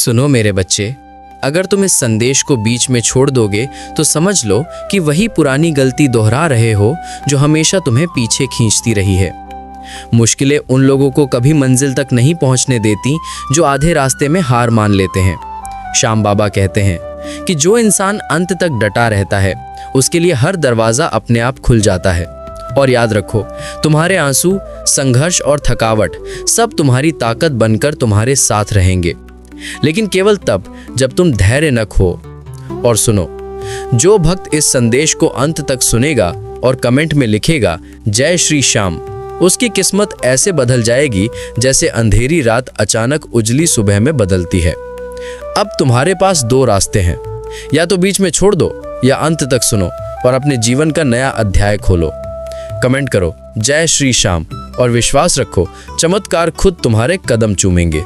सुनो मेरे बच्चे, अगर तुम इस संदेश को बीच में छोड़ दोगे तो समझ लो कि वही पुरानी गलती दोहरा रहे हो जो हमेशा तुम्हें पीछे खींचती रही है। मुश्किलें उन लोगों को कभी मंजिल तक नहीं पहुंचने देती जो आधे रास्ते में हार मान लेते हैं। श्याम बाबा कहते हैं कि जो इंसान अंत तक डटा रहता है उसके लिए हर दरवाज़ा अपने आप खुल जाता है। और याद रखो, तुम्हारे आंसू, संघर्ष और थकावट सब तुम्हारी ताकत बनकर तुम्हारे साथ रहेंगे, लेकिन केवल तब जब तुम धैर्य न खो। और सुनो, जो भक्त इस संदेश को अंत तक सुनेगा और कमेंट में लिखेगा जय श्री श्याम, उसकी किस्मत ऐसे बदल जाएगी जैसे अंधेरी रात अचानक उजली सुबह में बदलती है। अब तुम्हारे पास दो रास्ते हैं, या तो बीच में छोड़ दो या अंत तक सुनो और अपने जीवन का नया अध्याय खोलो। कमेंट करो जय श्री श्याम और विश्वास रखो, चमत्कार खुद तुम्हारे कदम चूमेंगे।